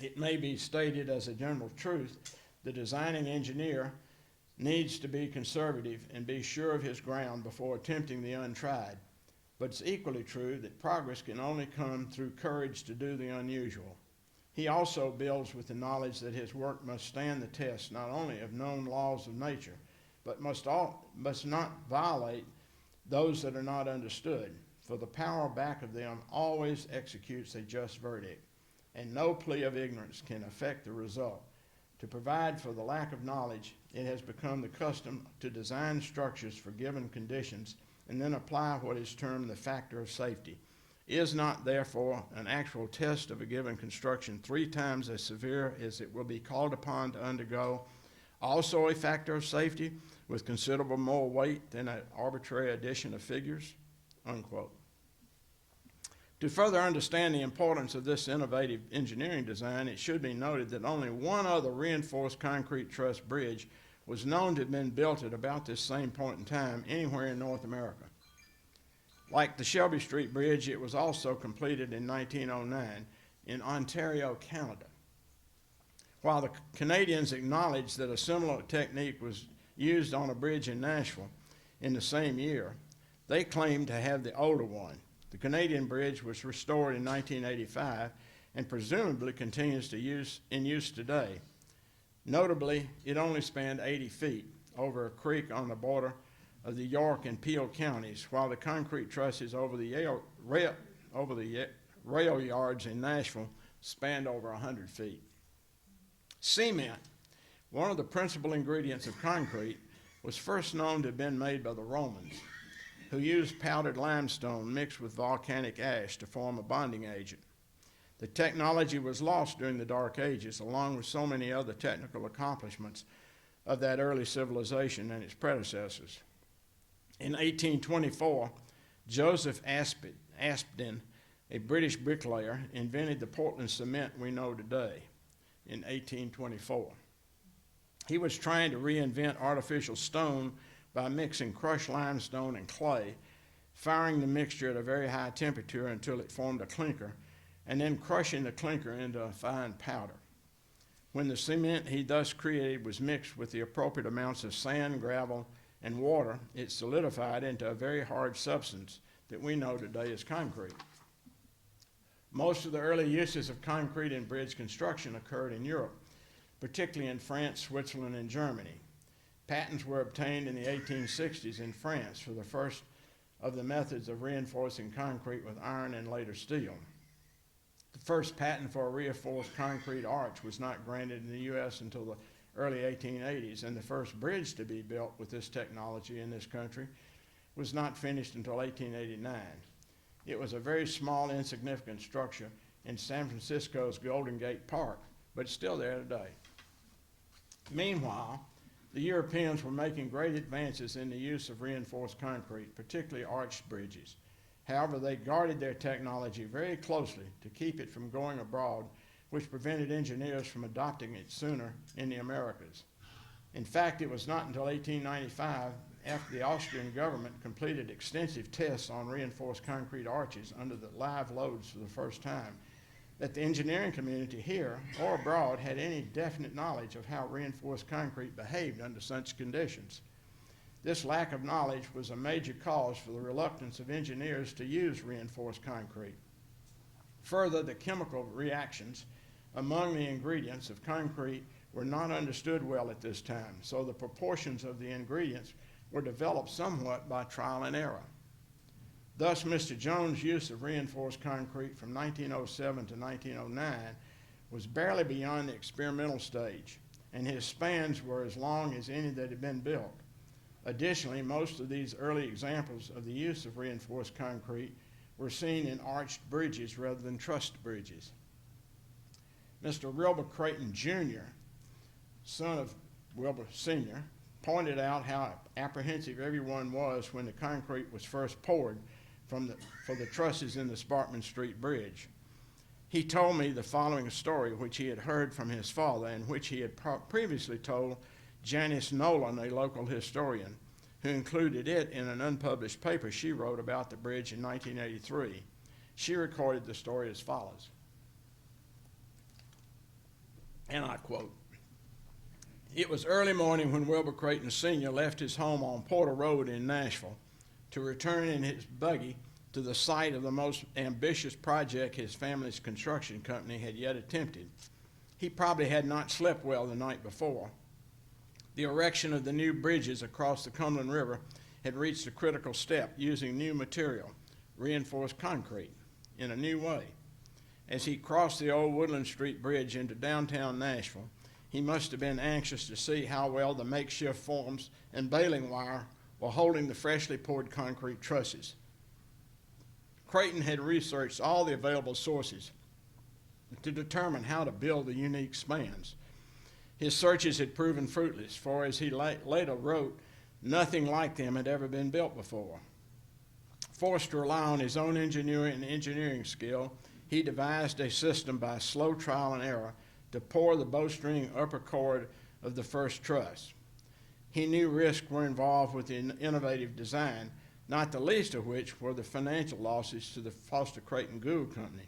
It may be stated as a general truth, the designing engineer needs to be conservative and be sure of his ground before attempting the untried, but it's equally true that progress can only come through courage to do the unusual. He also builds with the knowledge that his work must stand the test not only of known laws of nature, but must not violate those that are not understood, for the power back of them always executes a just verdict, and no plea of ignorance can affect the result. To provide for the lack of knowledge, it has become the custom to design structures for given conditions and then apply what is termed the factor of safety. Is not, therefore, an actual test of a given construction 3 times as severe as it will be called upon to undergo Also a factor of safety with considerable more weight than an arbitrary addition of figures, unquote. To further understand the importance of this innovative engineering design, it should be noted that only one other reinforced concrete truss bridge was known to have been built at about this same point in time anywhere in North America. Like the Shelby Street Bridge, it was also completed in 1909 in Ontario, Canada. While the Canadians acknowledged that a similar technique was used on a bridge in Nashville in the same year, they claimed to have the older one. The Canadian bridge was restored in 1985 and presumably continues in use today. Notably, it only spanned 80 feet over a creek on the border of the York and Peel counties, while the concrete trusses over the rail yards in Nashville spanned over 100 feet. Cement, one of the principal ingredients of concrete, was first known to have been made by the Romans, who used powdered limestone mixed with volcanic ash to form a bonding agent. The technology was lost during the Dark Ages, along with so many other technical accomplishments of that early civilization and its predecessors. In 1824, Joseph Aspdin, a British bricklayer, invented the Portland cement we know today in 1824. He was trying to reinvent artificial stone by mixing crushed limestone and clay, firing the mixture at a very high temperature until it formed a clinker, and then crushing the clinker into a fine powder. When the cement he thus created was mixed with the appropriate amounts of sand, gravel, and water, it solidified into a very hard substance that we know today as concrete. Most of the early uses of concrete in bridge construction occurred in Europe, particularly in France, Switzerland, and Germany. Patents were obtained in the 1860s in France for the first of the methods of reinforcing concrete with iron and later steel. The first patent for a reinforced concrete arch was not granted in the U.S. until the early 1880s, and the first bridge to be built with this technology in this country was not finished until 1889. It was a very small, insignificant structure in San Francisco's Golden Gate Park, but it's still there today. Meanwhile, the Europeans were making great advances in the use of reinforced concrete, particularly arched bridges. However, they guarded their technology very closely to keep it from going abroad, which prevented engineers from adopting it sooner in the Americas. In fact, it was not until 1895, after the Austrian government completed extensive tests on reinforced concrete arches under the live loads for the first time, that the engineering community here or abroad had any definite knowledge of how reinforced concrete behaved under such conditions. This lack of knowledge was a major cause for the reluctance of engineers to use reinforced concrete. Further, the chemical reactions among the ingredients of concrete were not understood well at this time, so the proportions of the ingredients were developed somewhat by trial and error. Thus, Mr. Jones' use of reinforced concrete from 1907 to 1909 was barely beyond the experimental stage, and his spans were as long as any that had been built. Additionally, most of these early examples of the use of reinforced concrete were seen in arched bridges rather than trussed bridges. Mr. Wilbur Creighton Jr., son of Wilbur Sr., pointed out how apprehensive everyone was when the concrete was first poured for the trusses in the Sparkman Street Bridge. He told me the following story, which he had heard from his father and which he had previously told Janice Nolan, a local historian, who included it in an unpublished paper she wrote about the bridge in 1983. She recorded the story as follows, and I quote, "It was early morning when Wilbur Creighton Sr. left his home on Porter Road in Nashville to return in his buggy to the site of the most ambitious project his family's construction company had yet attempted. He probably had not slept well the night before. The erection of the new bridges across the Cumberland River had reached a critical step, using new material, reinforced concrete, in a new way. As he crossed the old Woodland Street Bridge into downtown Nashville, he must have been anxious to see how well the makeshift forms and baling wire were holding the freshly poured concrete trusses. Creighton had researched all the available sources to determine how to build the unique spans. His searches had proven fruitless, for as he later wrote, nothing like them had ever been built before. Forced to rely on his own engineering skill, he devised a system by slow trial and error to pour the bowstring upper cord of the first truss. He knew risks were involved with the innovative design, not the least of which were the financial losses to the Foster Creighton Gould Company.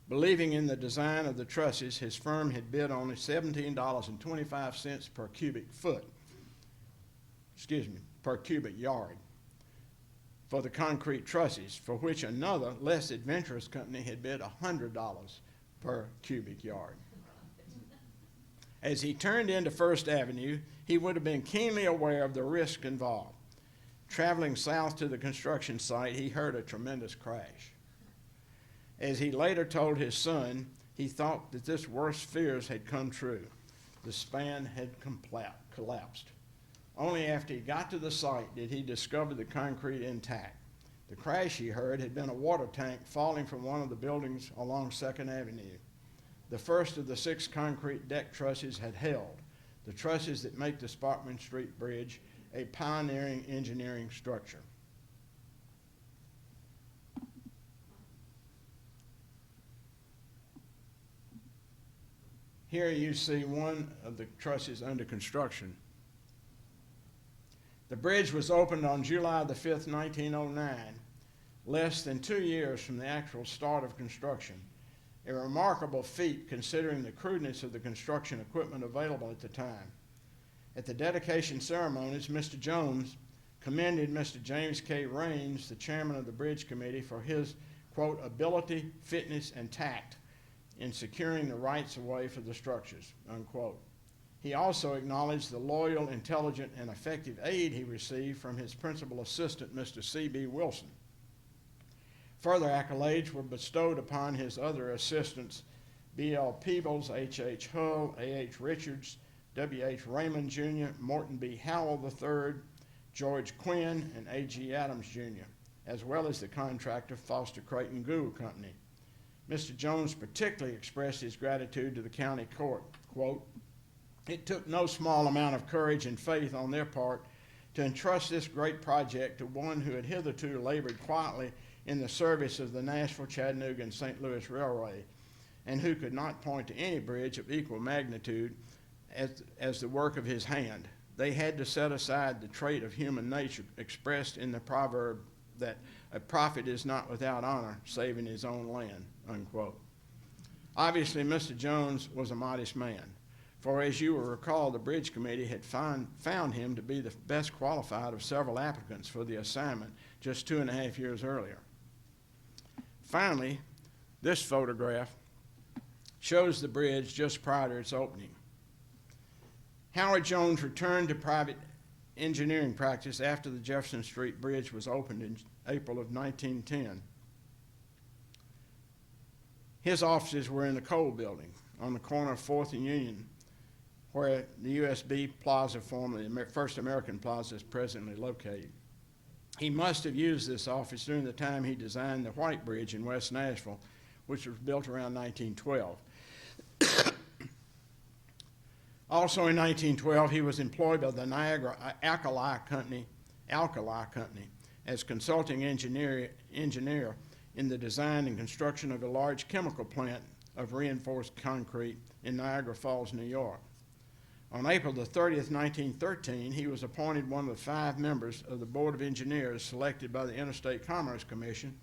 Believing in the design of the trusses, his firm had bid only $17.25 per cubic yard for the concrete trusses, for which another, less adventurous company had bid $100 per cubic yard. As he turned into First Avenue, he would have been keenly aware of the risk involved. Traveling south to the construction site, he heard a tremendous crash. As he later told his son, he thought that this worst fears had come true. The span had collapsed. Only after he got to the site did he discover the concrete intact. The crash he heard had been a water tank falling from one of the buildings along 2nd Avenue. The first of the 6 concrete deck trusses had held, the trusses that make the Sparkman Street Bridge a pioneering engineering structure. Here you see one of the trusses under construction. The bridge was opened on July the 5th, 1909, less than 2 years from the actual start of construction. A remarkable feat considering the crudeness of the construction equipment available at the time. At the dedication ceremonies, Mr. Jones commended Mr. James K. Raines, the chairman of the Bridge Committee, for his, quote, ability, fitness, and tact in securing the rights-of-way for the structures, unquote. He also acknowledged the loyal, intelligent, and effective aid he received from his principal assistant, Mr. C.B. Wilson. Further accolades were bestowed upon his other assistants, B.L. Peebles, H.H. Hull, A.H. Richards, W.H. Raymond Jr., Morton B. Howell III, George Quinn, and A.G. Adams Jr., as well as the contractor Foster Creighton Gould Company. Mr. Jones particularly expressed his gratitude to the county court, quote, "It took no small amount of courage and faith on their part to entrust this great project to one who had hitherto labored quietly in the service of the Nashville, Chattanooga, and St. Louis Railway, and who could not point to any bridge of equal magnitude as the work of his hand. They had to set aside the trait of human nature expressed in the proverb that a prophet is not without honor, save in his own land," unquote. Obviously, Mr. Jones was a modest man, for as you will recall, the Bridge Committee had found him to be the best qualified of several applicants for the assignment just 2.5 years earlier. Finally, this photograph shows the bridge just prior to its opening. Howard Jones returned to private engineering practice after the Jefferson Street Bridge was opened in April of 1910. His offices were in the Cole Building on the corner of 4th and Union, where the USB Plaza, formerly First American Plaza, is presently located. He must have used this office during the time he designed the White Bridge in West Nashville, which was built around 1912. Also in 1912, he was employed by the Niagara Alkali Company as consulting engineer in the design and construction of a large chemical plant of reinforced concrete in Niagara Falls, New York. On April the 30th, 1913, he was appointed one of the 5 members of the Board of Engineers selected by the Interstate Commerce Commission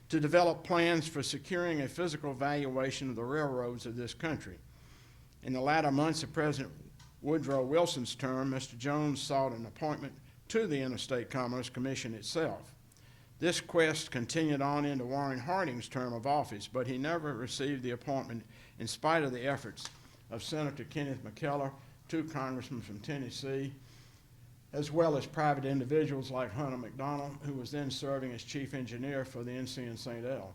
to develop plans for securing a physical valuation of the railroads of this country. In the latter months of President Woodrow Wilson's term, Mr. Jones sought an appointment to the Interstate Commerce Commission itself. This quest continued on into Warren Harding's term of office, but he never received the appointment in spite of the efforts of Senator Kenneth McKellar, 2 congressmen from Tennessee, as well as private individuals like Hunter McDonald, who was then serving as chief engineer for the NC in St. L.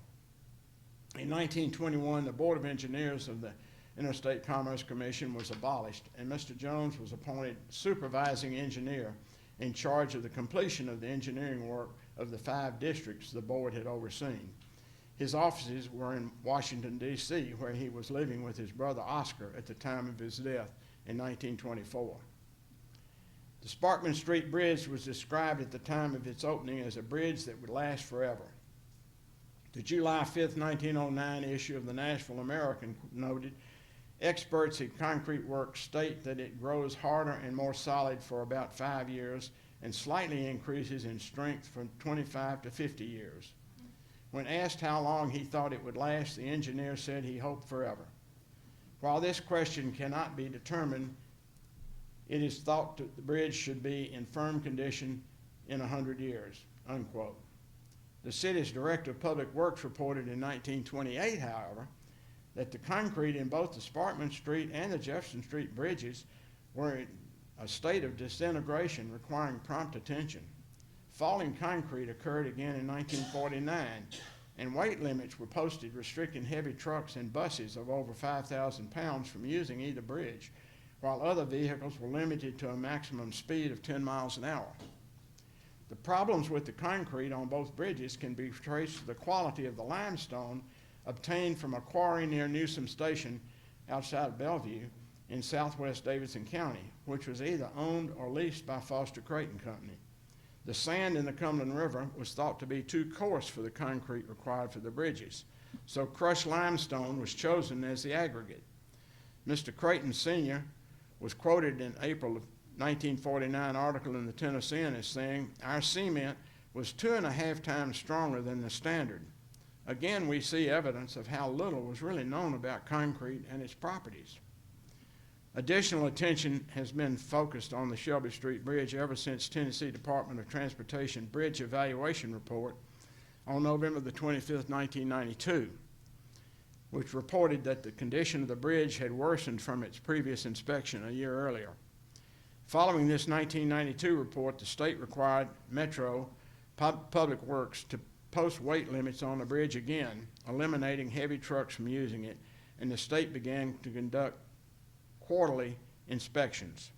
In 1921, the Board of Engineers of the Interstate Commerce Commission was abolished, and Mr. Jones was appointed supervising engineer in charge of the completion of the engineering work of the 5 districts the board had overseen. His offices were in Washington, D.C., where he was living with his brother Oscar at the time of his death in 1924. The Sparkman Street Bridge was described at the time of its opening as a bridge that would last forever. The July 5, 1909 issue of the Nashville American noted, experts in concrete work state that it grows harder and more solid for about 5 years and slightly increases in strength from 25 to 50 years. When asked how long he thought it would last, the engineer said he hoped forever. While this question cannot be determined, it is thought that the bridge should be in firm condition in 100 years, unquote. The city's director of public works reported in 1928, however, that the concrete in both the Sparkman Street and the Jefferson Street bridges were in a state of disintegration requiring prompt attention. Falling concrete occurred again in 1949, and weight limits were posted restricting heavy trucks and buses of over 5,000 pounds from using either bridge, while other vehicles were limited to a maximum speed of 10 miles an hour. The problems with the concrete on both bridges can be traced to the quality of the limestone obtained from a quarry near Newsom Station outside of Bellevue in southwest Davidson County, which was either owned or leased by Foster Creighton Company. The sand in the Cumberland River was thought to be too coarse for the concrete required for the bridges, so crushed limestone was chosen as the aggregate. Mr. Creighton Sr. was quoted in April of 1949 article in the Tennessean as saying, "Our cement was 2.5 times stronger than the standard." Again, we see evidence of how little was really known about concrete and its properties. Additional attention has been focused on the Shelby Street Bridge ever since Tennessee Department of Transportation Bridge Evaluation Report on November the 25th, 1992, which reported that the condition of the bridge had worsened from its previous inspection a year earlier. Following this 1992 report, the state required Metro Public Works to post weight limits on the bridge again, eliminating heavy trucks from using it, and the state began to conduct quarterly inspections.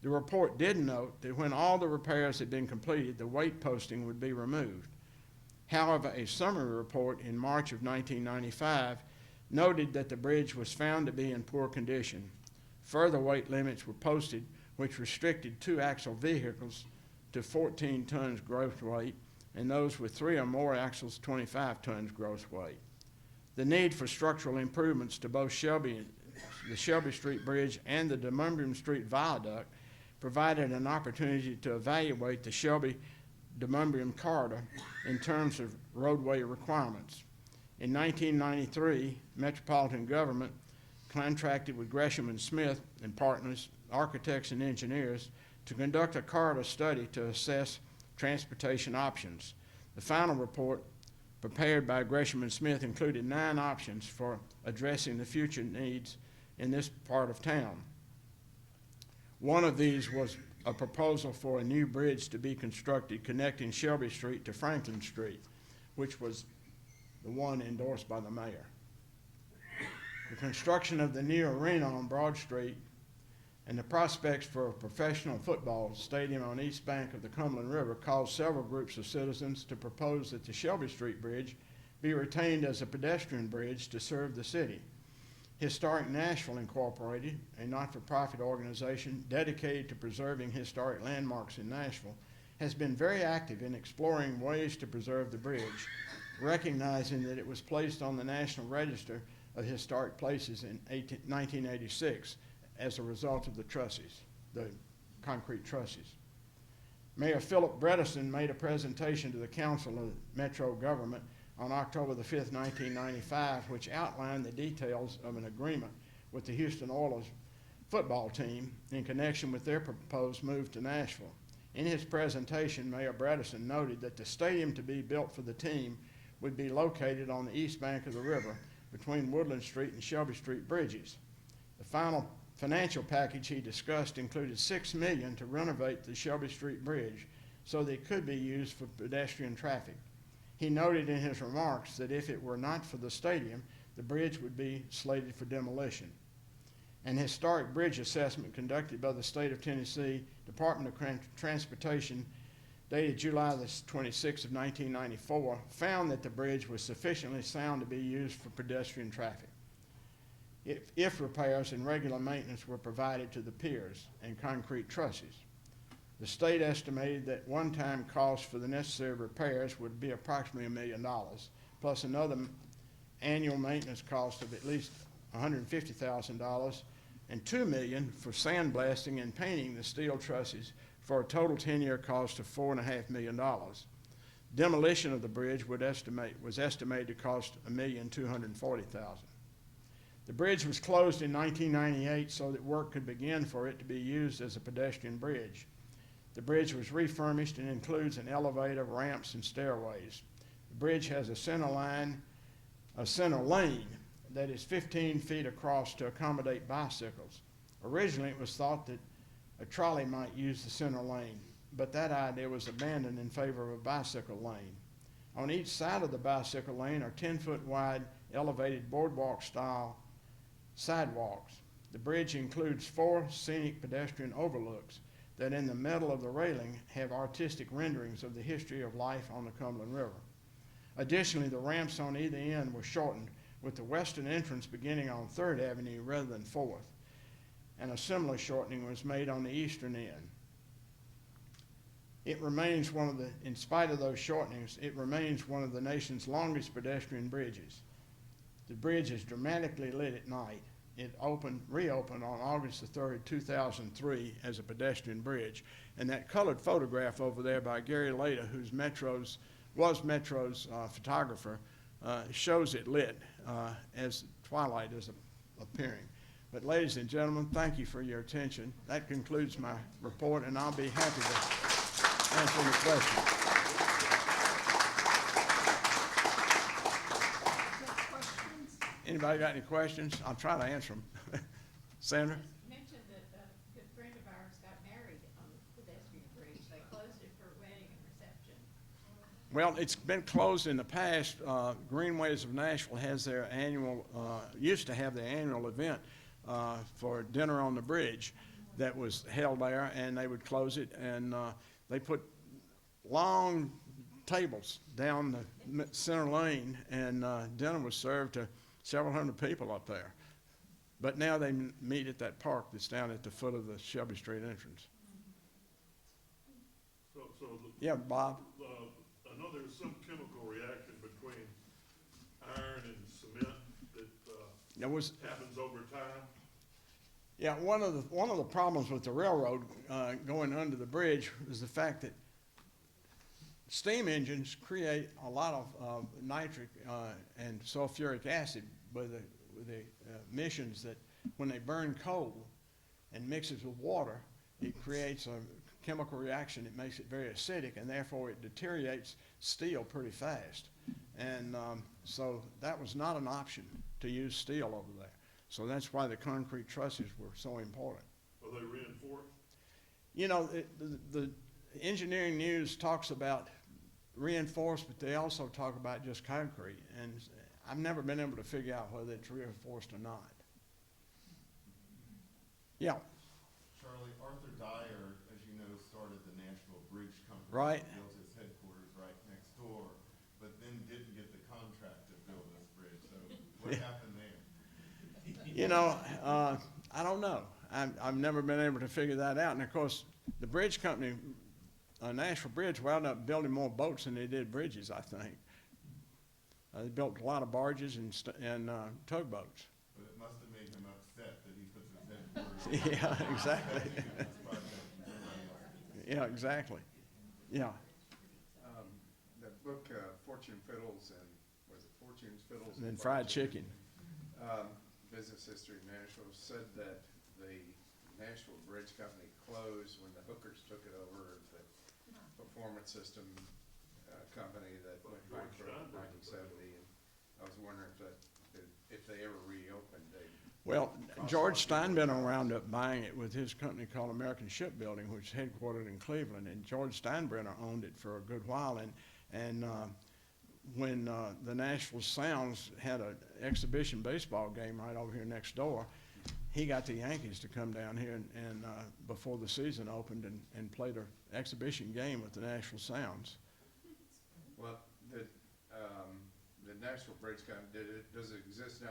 The report did note that when all the repairs had been completed, the weight posting would be removed. However, a summary report in March of 1995 noted that the bridge was found to be in poor condition. Further weight limits were posted, which restricted two-axle vehicles to 14 tons gross weight, and those with 3 or more axles 25 tons gross weight. The need for structural improvements to both the Shelby Street Bridge and the Demumbrium Street Viaduct provided an opportunity to evaluate the Shelby-Demumbrium corridor in terms of roadway requirements. In 1993, Metropolitan Government contracted with Gresham and Smith and partners, architects and engineers, to conduct a corridor study to assess transportation options. The final report prepared by Gresham and Smith included 9 options for addressing the future needs in this part of town. One of these was a proposal for a new bridge to be constructed connecting Shelby Street to Franklin Street, which was the one endorsed by the mayor. The construction of the new arena on Broad Street and the prospects for a professional football stadium on east bank of the Cumberland River caused several groups of citizens to propose that the Shelby Street Bridge be retained as a pedestrian bridge to serve the city. Historic Nashville Incorporated, a not-for-profit organization dedicated to preserving historic landmarks in Nashville, has been very active in exploring ways to preserve the bridge, recognizing that it was placed on the National Register of Historic Places in 1986 as a result of the trusses, the concrete trusses. Mayor Philip Bredesen made a presentation to the Council of Metro Government on October the 5th, 1995, which outlined the details of an agreement with the Houston Oilers football team in connection with their proposed move to Nashville. In his presentation, Mayor Bredesen noted that the stadium to be built for the team would be located on the east bank of the river between Woodland Street and Shelby Street bridges. The final financial package he discussed included $6 million to renovate the Shelby Street Bridge so that it could be used for pedestrian traffic. He noted in his remarks that if it were not for the stadium, the bridge would be slated for demolition. An historic bridge assessment conducted by the State of Tennessee Department of Transportation dated July the 26th of 1994 found that the bridge was sufficiently sound to be used for pedestrian traffic. if repairs and regular maintenance were provided to the piers and concrete trusses. The state estimated that one-time cost for the necessary repairs would be approximately $1 million, plus another annual maintenance cost of at least $150,000 and $2 million for sandblasting and painting the steel trusses for a total 10-year cost of $4.5 million. Demolition of the bridge was estimated to cost $1,240,000. The bridge was closed in 1998 so that work could begin for it to be used as a pedestrian bridge. The bridge was refurbished and includes an elevator, ramps, and stairways. The bridge has a center lane that is 15 feet across to accommodate bicycles. Originally, it was thought that a trolley might use the center lane, but that idea was abandoned in favor of a bicycle lane. On each side of the bicycle lane are 10-foot wide elevated boardwalk-style sidewalks. The bridge includes 4 scenic pedestrian overlooks that in the middle of the railing have artistic renderings of the history of life on the Cumberland River. Additionally, the ramps on either end were shortened, with the western entrance beginning on 3rd Avenue rather than 4th, and a similar shortening was made on the eastern end. It remains in spite of those shortenings, it remains one of the nation's longest pedestrian bridges. The bridge is dramatically lit at night. It reopened on August the 3rd, 2003 as a pedestrian bridge. And that colored photograph over there by Gary Later, who's Metro's photographer, shows it lit as twilight is appearing. But ladies and gentlemen, thank you for your attention. That concludes my report, and I'll be happy to answer any questions. Anybody got any questions? I'll try to answer them. Sandra? You mentioned that a good friend of ours got married on the pedestrian bridge. They closed it for wedding and reception. Well, it's been closed in the past. Greenways of Nashville has their annual, used to have their annual event for dinner on the bridge that was held there, and they would close it, and they put long tables down the center lane, and dinner was served to several hundred people up there. But now they meet at that park that's down at the foot of the Shelby Street entrance. Yeah, Bob? I know there's some chemical reaction between iron and cement that happens over time. Yeah, one of the problems with the railroad going under the bridge is the fact that steam engines create a lot of nitric and sulfuric acid with the emissions that when they burn coal and mixes with water, it creates a chemical reaction that makes it very acidic, and therefore it deteriorates steel pretty fast. And so that was not an option to use steel over there. So that's why the concrete trusses were so important. Are they reinforced? You know, the engineering news talks about reinforced, but they also talk about just concrete. And I've never been able to figure out whether it's reinforced or not. Yeah. Charlie, Arthur Dyer, as you know, started the Nashville Bridge Company. Right. Built his headquarters right next door, but then didn't get the contract to build this bridge. So what happened there? You know, I don't know. I've never been able to figure that out. And of course, the bridge company, Nashville Bridge, wound up building more boats than they did bridges, I think. They built a lot of barges and tugboats. But it must have made him upset that he puts his headquarters. Yeah, exactly. Yeah, exactly. Yeah. The book, Fortune Fiddles and, was it Fortune's Fiddles? And then fried chicken. Business History of Nashville said that the Nashville Bridge Company closed when the hookers took it over, the performance system company that went bankrupt in 1970. And I was wondering if they ever reopened. Well, George Steinbrenner wound up buying it with his company called American Shipbuilding, which is headquartered in Cleveland. And George Steinbrenner owned it for a good while. And when the Nashville Sounds had an exhibition baseball game right over here next door, he got the Yankees to come down here and before the season opened and played an exhibition game with the Nashville Sounds. Well, the Nashville Bridge Company, does it exist now?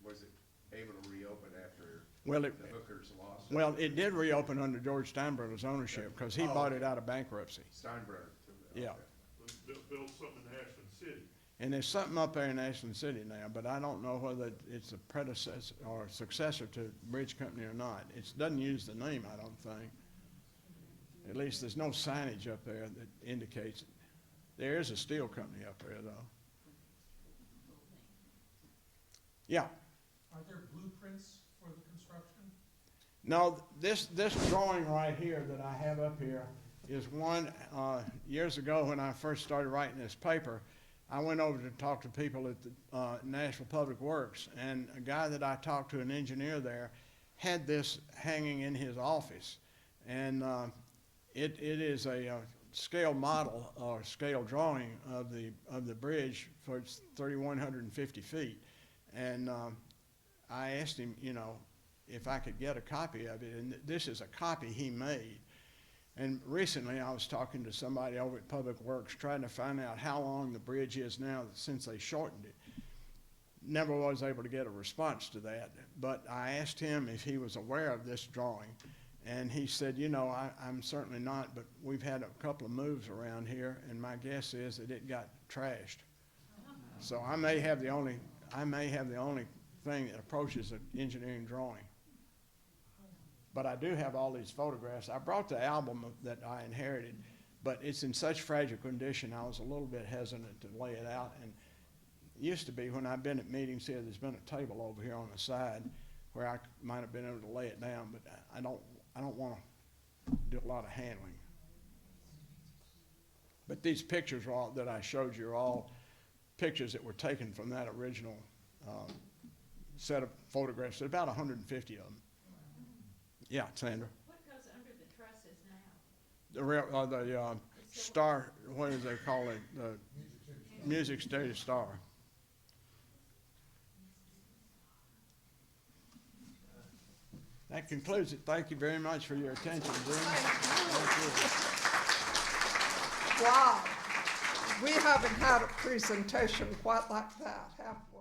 Was it able to reopen after Well, the hookers lost it? well, it did reopen under George Steinbrenner's ownership, because he bought it out of bankruptcy. Steinbrenner took it. Yeah. Okay. Build something in Ashland City. And there's something up there in Ashland City now, but I don't know whether it's a predecessor or successor to Bridge Company or not. It doesn't use the name, I don't think. At least there's no signage up there that indicates it. There is a steel company up there, though. Yeah. Are there blueprints for the construction? No, this drawing right here that I have up here is one, years ago when I first started writing this paper, I went over to talk to people at the Nashville Public Works, and a guy that I talked to, an engineer there, had this hanging in his office. And it is a scale model or scale drawing of the bridge for its 3,150 feet. And I asked him, you know, if I could get a copy of it, and this is a copy he made. And recently I was talking to somebody over at Public Works trying to find out how long the bridge is now since they shortened it. Never was able to get a response to that, but I asked him if he was aware of this drawing, and he said, you know, I'm certainly not, but we've had a couple of moves around here, and my guess is that it got trashed. So I may have the only thing that approaches an engineering drawing. But I do have all these photographs. I brought the album that I inherited, but it's in such fragile condition, I was a little bit hesitant to lay it out. And it used to be when I've been at meetings here, there's been a table over here on the side where I might have been able to lay it down, but I don't want to do a lot of handling. But these pictures that I showed you are all pictures that were taken from that original set of photographs. There's about 150 of them. Yeah, Sandra. What goes under the trusses now? The star, what do they call it? The Music Studio Star. That concludes it. Thank you very much for your attention, Jim. Wow. We haven't had a presentation quite like that, have we?